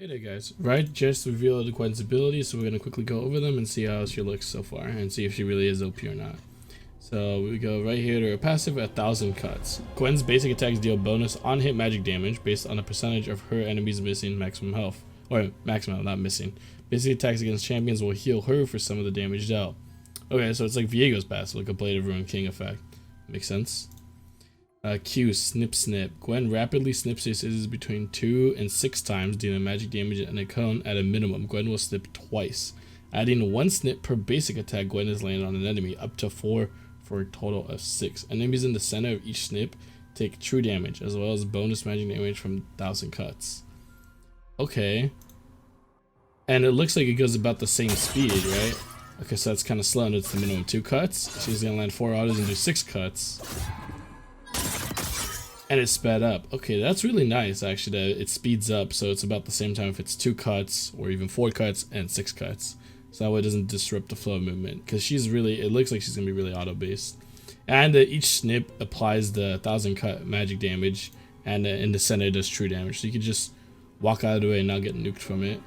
Hey there guys, Right just revealed Gwen's abilities, so we're going to quickly go over them and see how she looks so far and see if she really is OP or not. So we go right here to her passive, 1000 cuts. Gwen's basic attacks deal bonus on hit magic damage based on a percentage of her enemies missing maximum health. Or maximum, not missing. Basic attacks against champions will heal her for some of the damage dealt. Okay, so it's like Viego's passive, like a Blade of Ruin King effect. Makes sense? Q, snip snip. Gwen rapidly snips her scissors between 2 and 6 times, dealing magic damage and a cone at a minimum. Gwen will snip twice. Adding 1 snip per basic attack Gwen is landed on an enemy, up to 4 for a total of 6. Enemies in the center of each snip take true damage, as well as bonus magic damage from 1000 cuts. Okay. And it looks like it goes about the same speed, right? Okay, so that's kind of slow, and it's the minimum 2 cuts. She's gonna land 4 autos and do 6 cuts. And it's sped up. Okay, that's really nice actually, that it speeds up, so it's about the same time if it's 2 cuts or even 4 cuts and 6 cuts. So that way it doesn't disrupt the flow of movement, because she's really, it looks like she's gonna be really auto based. And each snip applies the 1000 cut magic damage, and in the center it does true damage, so you can just walk out of the way and not get nuked from it.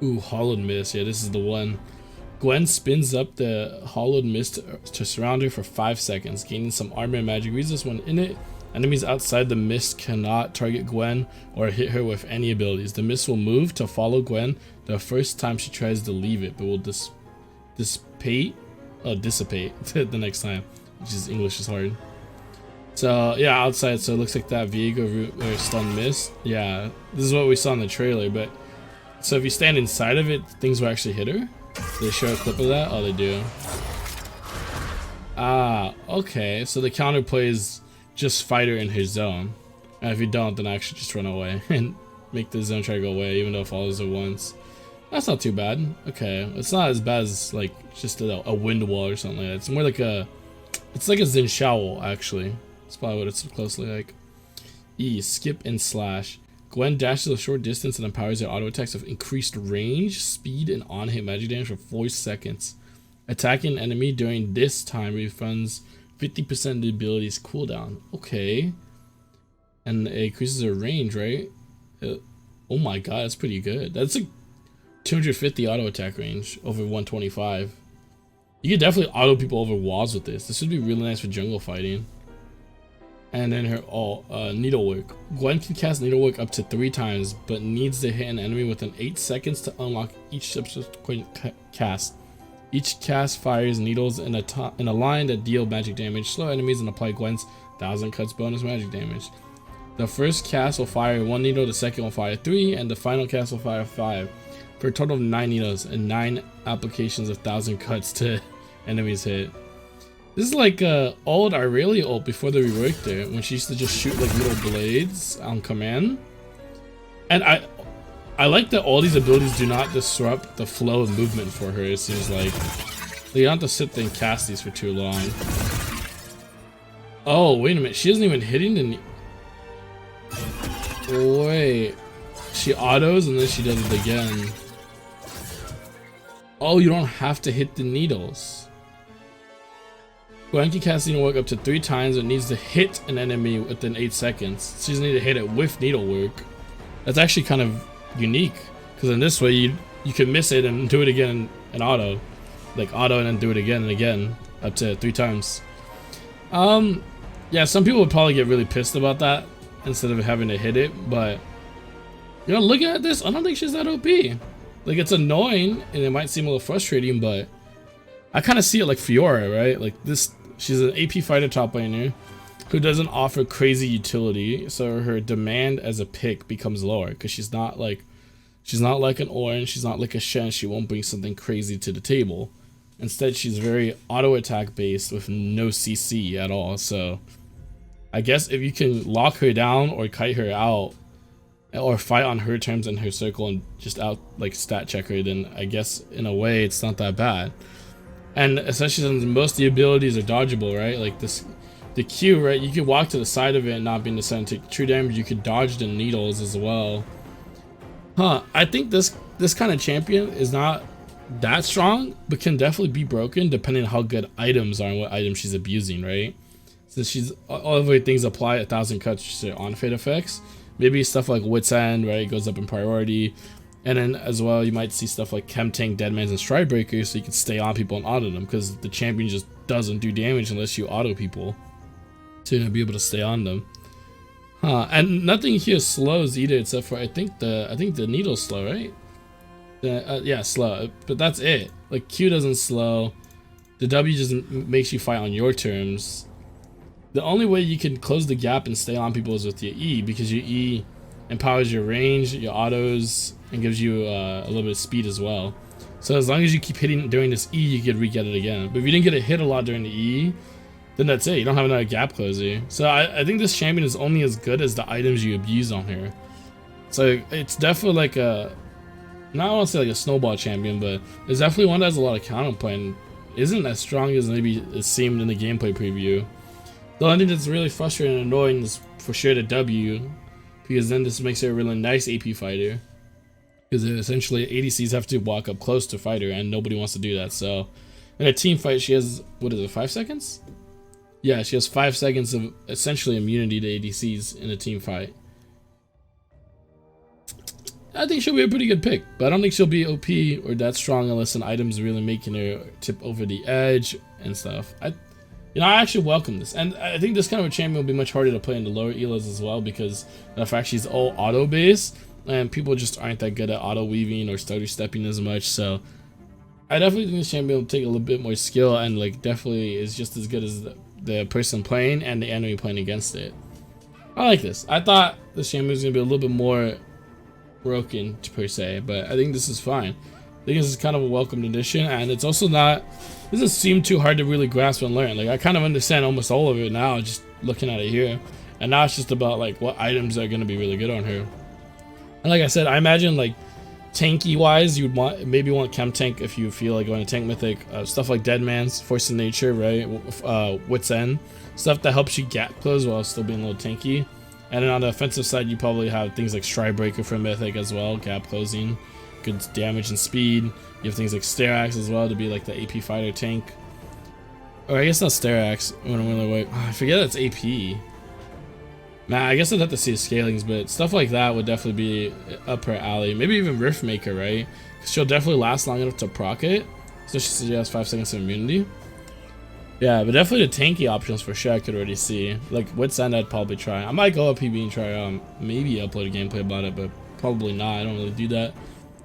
Ooh, Hallowed Mist, yeah, this is the one. Gwen spins up the Hallowed Mist to surround her for 5 seconds, gaining some armor and magic resist when in it. Enemies outside the mist cannot target Gwen or hit her with any abilities. The mist will move to follow Gwen the first time she tries to leave it, but will dissipate the next time, which is English is hard. So yeah, outside, so it looks like that Viego route or stun mist. Yeah, this is what we saw in the trailer, but so if you stand inside of it, things will actually hit her. Do they show a clip of that? Oh, they do. Ah, okay. So the counterplay is just fight her in his zone. And if you don't, then actually just run away and make the zone try to go away, even though it follows her once. That's not too bad. Okay. It's not as bad as like just a wind wall or something like that. It's more like it's like a Xin Xiao, actually. That's probably what it's closely like. E, skip and slash. Gwen dashes a short distance and empowers her auto attacks with increased range, speed, and on-hit magic damage for 4 seconds. Attacking an enemy during this time refunds 50% of the ability's cooldown. Okay. And it increases her range, right? Oh my god, that's pretty good. That's like 250 auto attack range over 125. You could definitely auto people over walls with this. This would be really nice for jungle fighting. And then her needlework. Gwen can cast needlework up to 3 times, but needs to hit an enemy within 8 seconds to unlock each subsequent cast. Each cast fires needles in a line that deal magic damage, slow enemies, and apply Gwen's 1000 cuts bonus magic damage. The first cast will fire 1 needle, the second will fire 3, and the final cast will fire 5, for a total of 9 needles and 9 applications of 1000 cuts to enemies hit. This is like old Irelia ult before they reworked it, when she used to just shoot like little blades on command. And I like that all these abilities do not disrupt the flow of movement for her. It seems like you don't have to sit there and cast these for too long. Oh, wait a minute, she isn't even hitting the wait, she autos and then she does it again. Oh, you don't have to hit the needles. Gwen can cast needlework up to 3 times, but needs to hit an enemy within 8 seconds. She doesn't need to hit it with needlework. That's actually kind of unique, because in this way you can miss it and do it again in auto, like auto and then do it again and again up to 3 times. Yeah, some people would probably get really pissed about that instead of having to hit it, but you know, looking at this, I don't think she's that OP. Like, it's annoying and it might seem a little frustrating, but I kind of see it like Fiora, right? Like this, she's an AP fighter top laner who doesn't offer crazy utility, so her demand as a pick becomes lower, because she's not like an Orange, she's not like a Shen. She won't bring something crazy to the table. Instead, she's very auto attack based with no CC at all. So I guess if you can lock her down or kite her out, or fight on her terms in her circle and just out like stat check her, then I guess in a way it's not that bad. And especially since most of the abilities are dodgeable, right? Like this, the Q, right? You could walk to the side of it and not be in the center, take true damage. You could dodge the needles as well. Huh? I think this kind of champion is not that strong, but can definitely be broken depending on how good items are and what items she's abusing, right? Since she's all of her things apply 1000 cuts to on fade effects, Maybe stuff like Wit's End, right, goes up in priority. And then as well, you might see stuff like Chem Tank, Deadmans, and Stridebreaker, so you can stay on people and auto them, because the champion just doesn't do damage unless you auto people. So you're gonna be able to stay on them. And nothing here slows either, except for I think the needle's slow, right? Yeah, slow, but that's it. Like Q doesn't slow. The W just makes you fight on your terms. The only way you can close the gap and stay on people is with your E, because your E empowers your range, your autos, and gives you a little bit of speed as well. So as long as you keep hitting during this E, you can re-get it again. But if you didn't get a hit a lot during the E, then that's it. You don't have another gap closer. So I think this champion is only as good as the items you abuse on her. So it's definitely like a, not want to say like a snowball champion, but it's definitely one that has a lot of counterplay and isn't as strong as maybe it seemed in the gameplay preview. The only thing that's really frustrating and annoying is for sure the W, because then this makes her a really nice AP fighter. Because essentially ADCs have to walk up close to fight her, and nobody wants to do that. So in a team fight, she has, what is it, 5 seconds? Yeah, she has 5 seconds of essentially immunity to ADCs in a team fight. I think she'll be a pretty good pick, but I don't think she'll be OP or that strong unless an item's really making her tip over the edge and stuff. I actually welcome this, and I think this kind of a champion will be much harder to play in the lower elas as well, because the fact she's all auto based and people just aren't that good at auto weaving or stutter stepping as much. So I definitely think this champion will take a little bit more skill, and like definitely is just as good as the person playing and the enemy playing against it. I like this. I thought this champion was gonna be a little bit more broken per se, but I think this is fine. I think this is kind of a welcomed addition, and it's also not, it doesn't seem too hard to really grasp and learn. Like I kind of understand almost all of it now just looking at it here, and now it's just about like what items are going to be really good on her. And like I said, I imagine like tanky wise, you'd maybe want Chem Tank if you feel like going to tank mythic, stuff like Deadman's, Force of Nature, right, Wit's End, stuff that helps you gap close while still being a little tanky. And then on the offensive side, you probably have things like Stridebreaker for Mythic as well, gap closing, good damage and speed. You have things like Sterax as well to be like the AP fighter tank. Or I guess not Sterax. I forget that's AP. Man, I guess I'd have to see the scalings, but stuff like that would definitely be up her alley. Maybe even Riftmaker, right? Because she'll definitely last long enough to proc it. So she has 5 seconds of immunity. Yeah, but definitely the tanky options for sure I could already see. Like Wit's End I'd probably try. I might go up PB and try maybe upload a gameplay about it, but probably not. I don't really do that.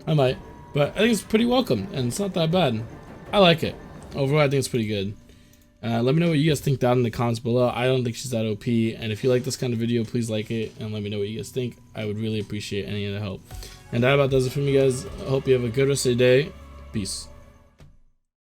I might. But I think it's pretty welcome, and it's not that bad. I like it. Overall, I think it's pretty good. Let me know what you guys think down in the comments below. I don't think she's that OP, and if you like this kind of video, please like it, and let me know what you guys think. I would really appreciate any of the help. And that about does it for me, guys. I hope you have a good rest of the day. Peace.